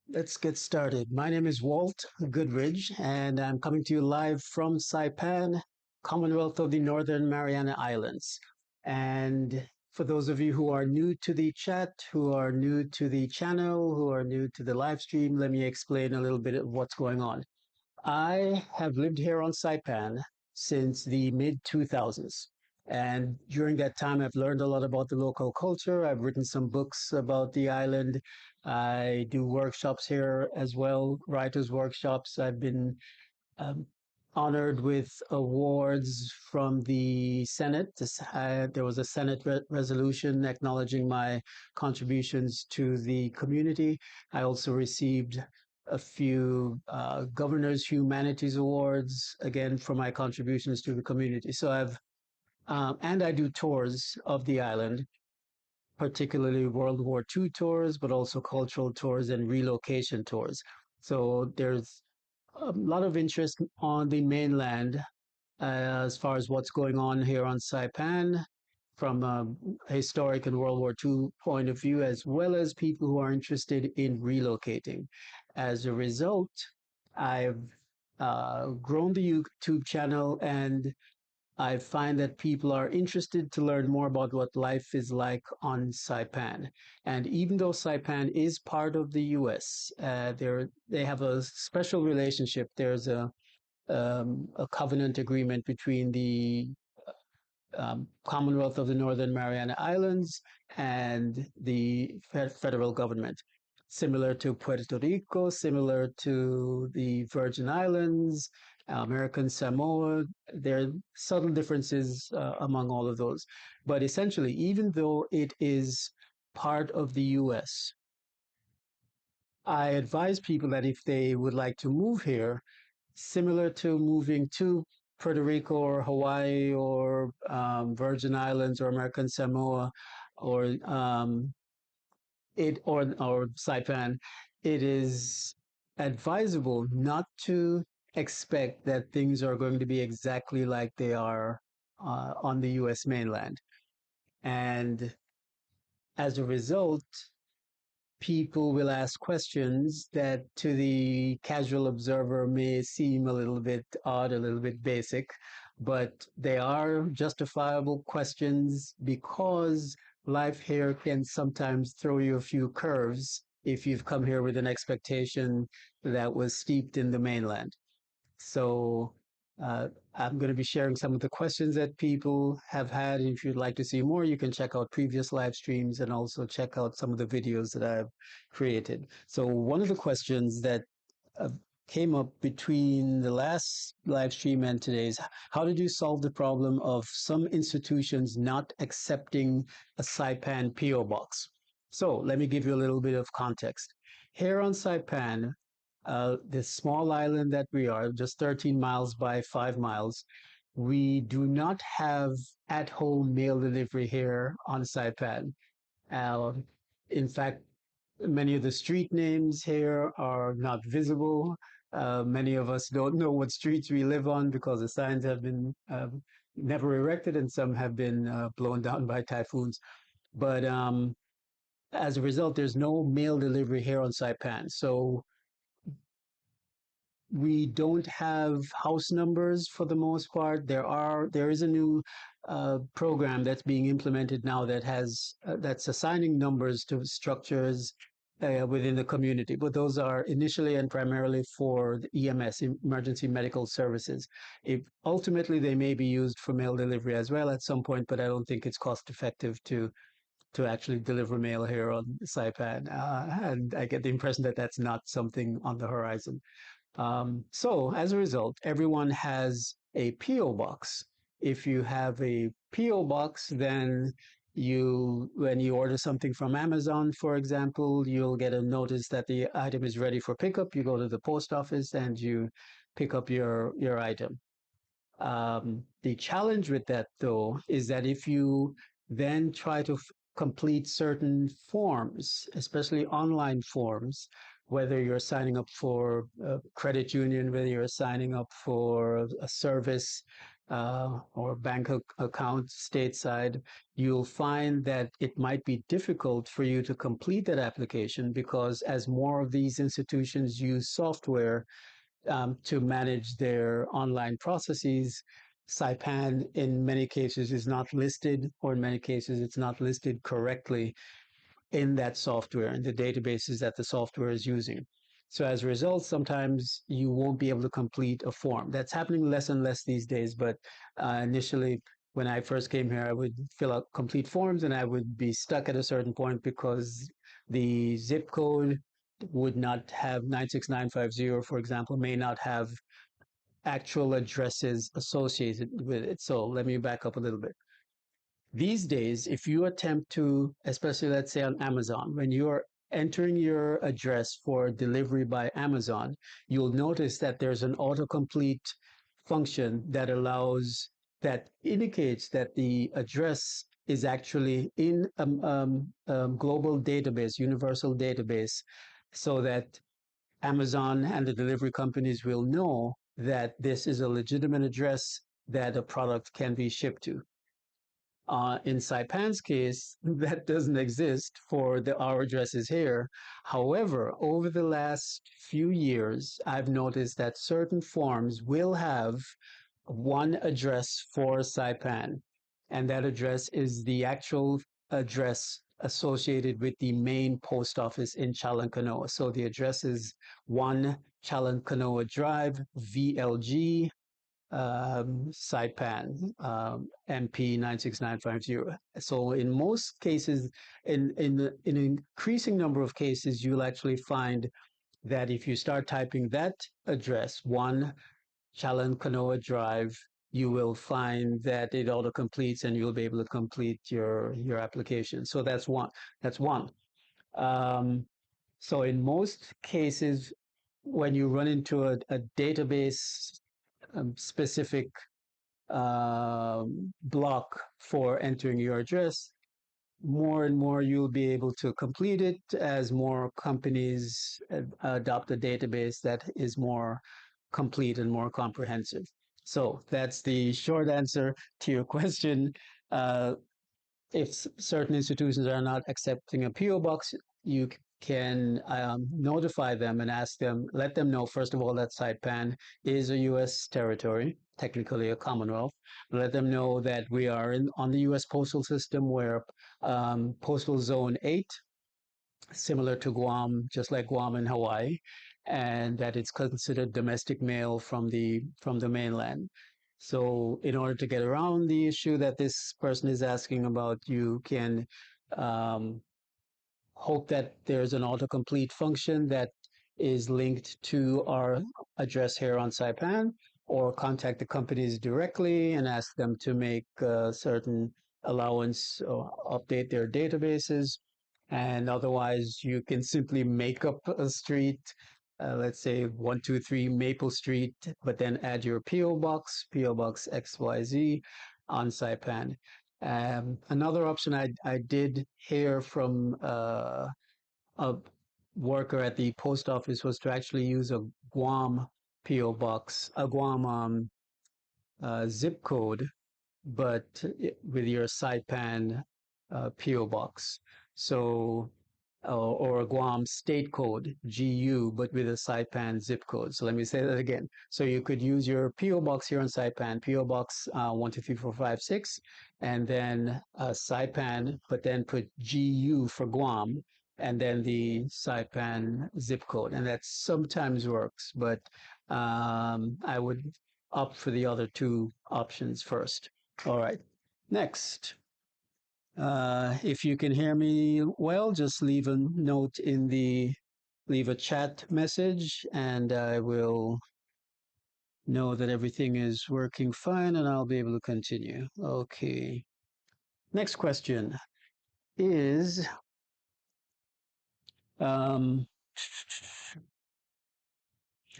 Let's get started. My name is Walt Goodridge, and I'm coming to you live from Saipan, Commonwealth of the Northern Mariana Islands. And for those of you who are new to the chat, who are new to the channel, who are new to the live stream, let me explain a little bit of what's going on. I have lived here on Saipan since the mid 2000s. And during that time, I've learned a lot about the local culture. I've written some books about the island. I do workshops here as well, writers' workshops. I've been um, honored with awards from the Senate. There was a Senate resolution acknowledging my contributions to the community. I also received a few Governor's Humanities Awards, again, for my contributions to the community. And I do tours of the island, particularly World War II tours, but also cultural tours and relocation tours. So there's a lot of interest on the mainland as far as what's going on here on Saipan from a historic and World War II point of view, as well as people who are interested in relocating. As a result, I've grown the YouTube channel, and I find that people are interested to learn more about what life is like on Saipan. And even though Saipan is part of the US, they have a special relationship. There's a covenant agreement between the Commonwealth of the Northern Mariana Islands and the federal government, similar to Puerto Rico, similar to the Virgin Islands, American Samoa. There are subtle differences among all of those. But essentially, even though it is part of the US, I advise people that if they would like to move here, similar to moving to Puerto Rico or Hawaii or Virgin Islands or American Samoa or or Saipan, it is advisable not to expect that things are going to be exactly like they are on the U.S. mainland. And as a result, people will ask questions that to the casual observer may seem a little bit odd, a little bit basic, but they are justifiable questions because life here can sometimes throw you a few curves if you've come here with an expectation that was steeped in the mainland. So uh, I'm going to be sharing some of the questions that people have had. If you'd like to see more, you can check out previous live streams and also check out some of the videos that I've created. So one of the questions that uh, came up between the last live stream and today's, how did you solve the problem of some institutions not accepting a Saipan PO box? So let me give you a little bit of context. Here on Saipan, this small island that we are, just 13 miles by 5 miles, we do not have at-home mail delivery here on Saipan. Uh, in fact, many of the street names here are not visible. Many of us don't know what streets we live on because the signs have been never erected and some have been blown down by typhoons. But as a result, there's no mail delivery here on Saipan. So we don't have house numbers for the most part. There is a new program that's being implemented now that's assigning numbers to structures within the community, but those are initially and primarily for the EMS, emergency medical services. If ultimately they may be used for mail delivery as well at some point, but I don't think it's cost effective to actually deliver mail here on Saipan, and I get the impression that that's not something on the horizon. So as a result, everyone has a PO box. If you have a PO box, then when you order something from Amazon, for example, you'll get a notice that the item is ready for pickup. You go to the post office and you pick up your item. The challenge with that, though, is that if you then try to complete certain forms, especially online forms, whether you're signing up for a credit union, whether you're signing up for a service, or bank account stateside, you'll find that it might be difficult for you to complete that application because as more of these institutions use software to manage their online processes, Saipan in many cases is not listed, or in many cases it's not listed correctly in that software, in the databases that the software is using. So as a result, sometimes you won't be able to complete a form. That's happening less and less these days, but initially, when I first came here, I would fill out complete forms and I would be stuck at a certain point because the zip code would not have 96950, for example, may not have actual addresses associated with it. So let me back up a little bit. These days, if you attempt to, especially let's say on Amazon, when you're entering your address for delivery by Amazon, you'll notice that there's an autocomplete function that allows, that indicates that the address is actually in a global database, universal database, so that Amazon and the delivery companies will know that this is a legitimate address that a product can be shipped to. In Saipan's case, that doesn't exist for our addresses here. However, over the last few years, I've noticed that certain forms will have one address for Saipan, and that address is the actual address associated with the main post office in Chalankanoa. So the address is 1 Chalankanoa Drive, VLG, Saipan, MP 96950. So in most cases, in an increasing number of cases, you'll actually find that if you start typing that address, 1 Chalankanoa Drive, you will find that it auto completes and you'll be able to complete your application. So that's one. That's one. So in most cases, when you run into a database specific block for entering your address, more and more you'll be able to complete it as more companies adopt a database that is more complete and more comprehensive. So that's the short answer to your question. Uh, if certain institutions are not accepting a PO box, you can notify them and ask them, let them know, first of all, that Saipan is a U.S. territory, technically a Commonwealth. Let them know that we are on the U.S. postal system where Postal Zone 8, similar to Guam, just like Guam and Hawaii, and that it's considered domestic mail from the mainland. So, in order to get around the issue that this person is asking about, you can um, hope that there's an autocomplete function that is linked to our address here on Saipan, or contact the companies directly and ask them to make certain allowance or update their databases. And otherwise, you can simply make up a street, let's say 123 Maple Street, but then add your PO Box XYZ on Saipan. Another option I did hear from a worker at the post office was to actually use a Guam PO box, a Guam zip code, but with your Saipan PO box. So, or a Guam state code, GU, but with a Saipan zip code. So let me say that again. So you could use your PO box here in Saipan, PO box 123456, and then Saipan, but then put GU for Guam, and then the Saipan zip code. And that sometimes works, but I would opt for the other two options first. All right. Next, if you can hear me well, just leave a note leave a chat message, and I will know that everything is working fine and I'll be able to continue. Okay. Next question is, um,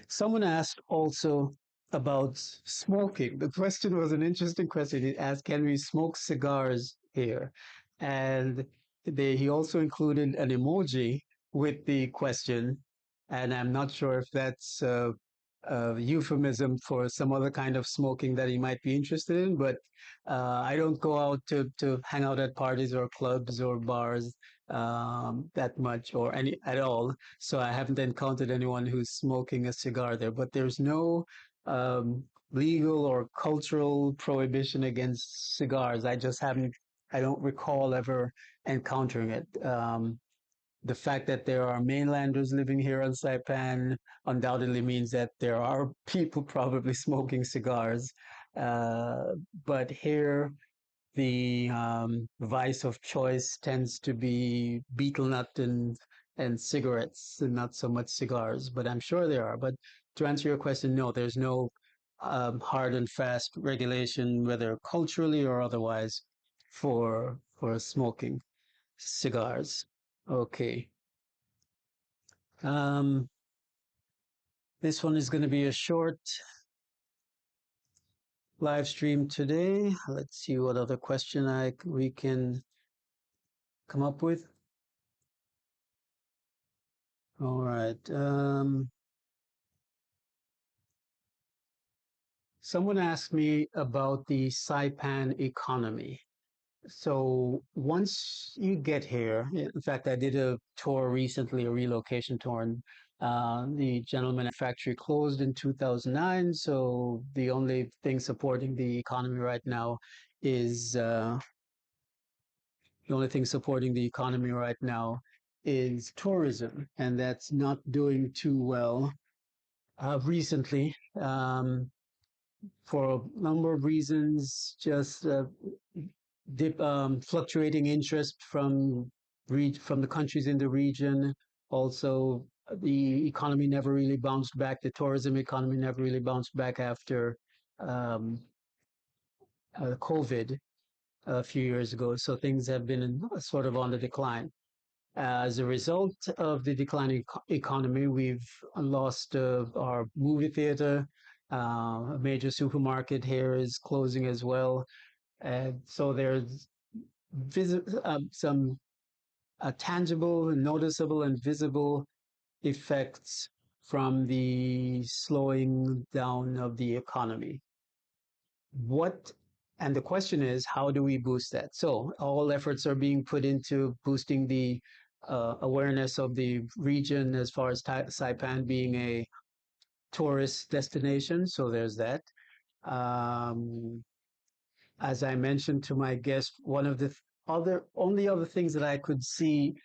someone asked also about smoking. The question was an interesting question. He asked, can we smoke cigars here? And he also included an emoji with the question. And I'm not sure if that's euphemism for some other kind of smoking that he might be interested in. But I don't go out to hang out at parties or clubs or bars that much or any at all. So I haven't encountered anyone who's smoking a cigar there. But there's no um, legal or cultural prohibition against cigars. I just haven't. I don't recall ever encountering it. The fact that there are mainlanders living here on Saipan undoubtedly means that there are people probably smoking cigars. Uh, but here, the vice of choice tends to be betel nut and cigarettes, and not so much cigars. But I'm sure there are. But to answer your question, no, there's no hard and fast regulation, whether culturally or otherwise, for smoking cigars. Okay. Um, this one is going to be a short live stream today. Let's see what other question we can come up with. All right. Someone asked me about the Saipan economy. So once you get here, in fact, I did a tour recently, a relocation tour, and the gentleman factory closed in 2009. So the only thing supporting the economy right now is the only thing supporting the economy right now is tourism, and that's not doing too well recently. For a number of reasons, just fluctuating interest from the countries in the region. Also, the economy never really bounced back. The tourism economy never really bounced back after um, COVID a few years ago. So things have been sort of on the decline. As a result of the declining economy, we've lost our movie theater. A major supermarket here is closing as well. And so there's some tangible, noticeable, and visible effects from the slowing down of the economy. What and the question is, how do we boost that? So all efforts are being put into boosting the awareness of the region as far as Saipan being a tourist destination. So there's that. Um, as I mentioned to my guest, one of the only other things that I could see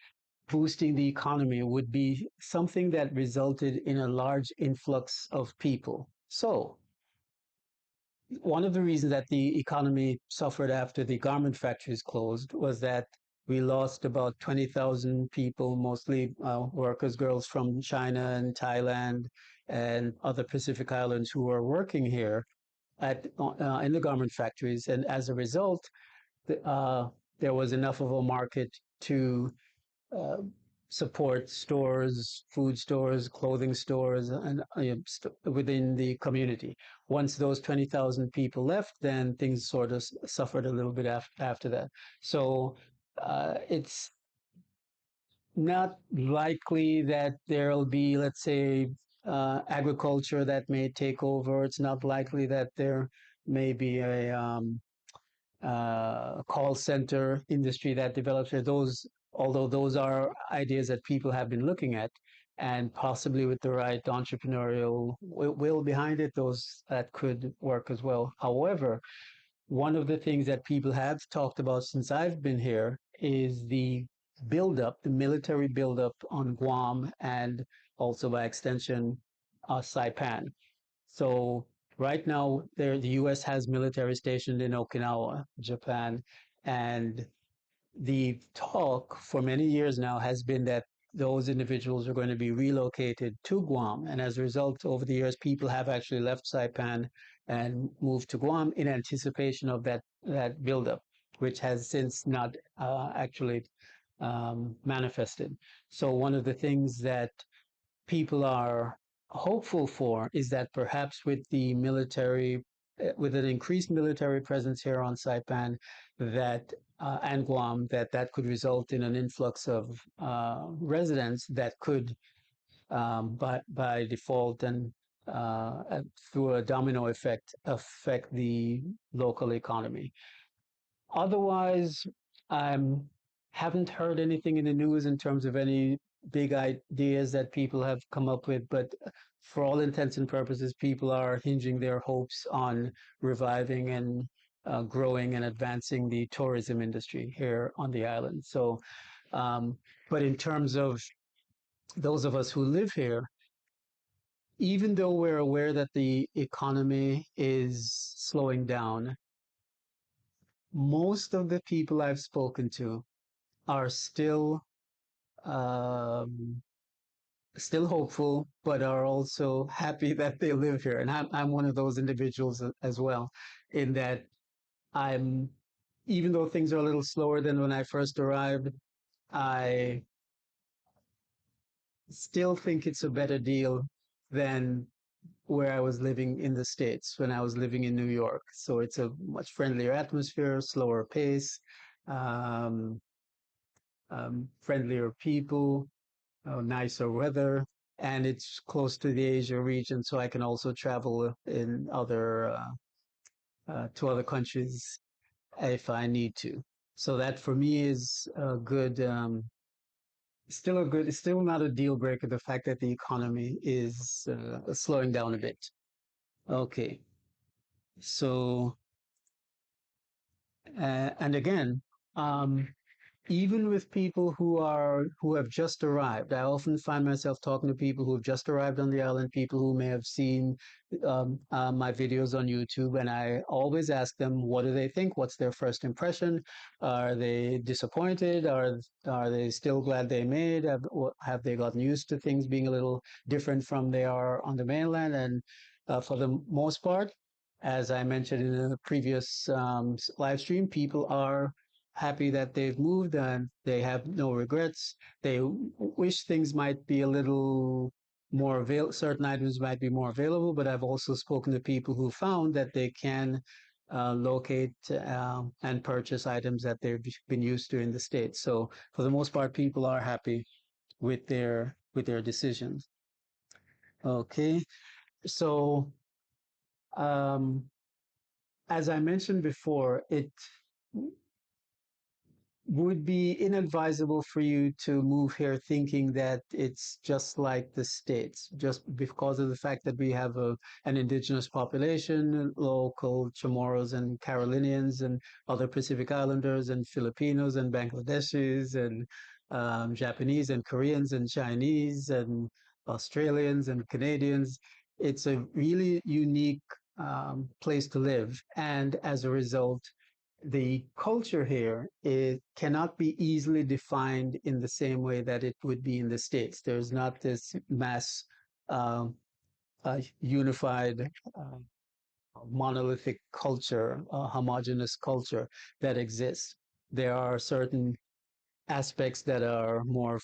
boosting the economy would be something that resulted in a large influx of people. So one of the reasons that the economy suffered after the garment factories closed was that we lost about 20,000 people, mostly workers, girls from China and Thailand and other Pacific islands who were working here in the garment factories. And as a result, uh, there was enough of a market to uh, support stores, food stores, clothing stores, and within the community. Once those 20,000 people left, then things sort of suffered a little bit after that. So it's not likely that there'll be, let's say, agriculture that may take over. It's not likely that there may be a call center industry that develops. Although those are ideas that people have been looking at, and possibly with the right entrepreneurial will behind it, those that could work as well. However, one of the things that people have talked about since I've been here is the buildup, the military buildup on Guam and also by extension, Saipan. So right now, the U.S. has military stationed in Okinawa, Japan, and the talk for many years now has been that those individuals are going to be relocated to Guam. And as a result, over the years, people have actually left Saipan and moved to Guam in anticipation of that buildup, which has since not actually manifested. So one of the things that people are hopeful for is that perhaps with the military, with an increased military presence here on Saipan, that and Guam, that could result in an influx of residents that could, by default and through a domino effect, affect the local economy. Otherwise, I haven't heard anything in the news in terms of any big ideas that people have come up with, but for all intents and purposes, people are hinging their hopes on reviving and growing and advancing the tourism industry here on the island. So, um, but in terms of those of us who live here, even though we're aware that the economy is slowing down, most of the people I've spoken to are um, still hopeful, but are also happy that they live here. And I'm one of those individuals as well, in that I'm, even though things are a little slower than when I first arrived, I still think it's a better deal than where I was living in the States when I was living in New York. So it's a much friendlier atmosphere, slower pace, um, friendlier people, nicer weather, and it's close to the Asia region, so I can also travel in other to other countries if I need to. So that for me is a good, still a good, it's still not a deal breaker. The fact that the economy is slowing down a bit. Okay, so and again, um, even with people who have just arrived, I often find myself talking to people who have just arrived on the island, people who may have seen my videos on YouTube, and I always ask them, what do they think? What's their first impression? Are they disappointed? Are they still glad they made? Have they gotten used to things being a little different from they are on the mainland? And for the most part, as I mentioned in a previous live stream, people are happy that they've moved and they have no regrets. They wish things might be a little more available, certain items might be more available, but I've also spoken to people who found that they can locate and purchase items that they've been used to in the States. So for the most part, people are happy with their decisions. Okay, so um, as I mentioned before, it would be inadvisable for you to move here thinking that it's just like the States, just because of the fact that we have an indigenous population, local Chamorros and Carolinians and other Pacific Islanders and Filipinos and Bangladeshis and Japanese and Koreans and Chinese and Australians and Canadians. It's a really unique place to live. And as a result, the culture here it cannot be easily defined in the same way that it would be in the States. There's not this mass um, unified monolithic culture, homogeneous culture that exists. There are certain aspects that are more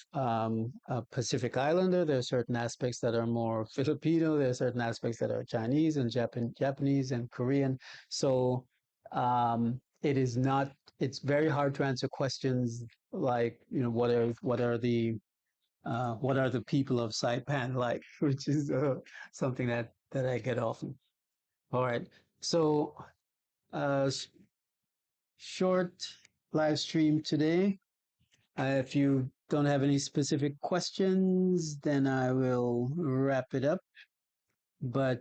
Pacific Islander. There are certain aspects that are more Filipino. There are certain aspects that are Chinese and Japanese and Korean. So it is not. It's very hard to answer questions like, what are the people of Saipan like, which is something that I get often. All right. So uh, short live stream today. If you don't have any specific questions, then I will wrap it up. But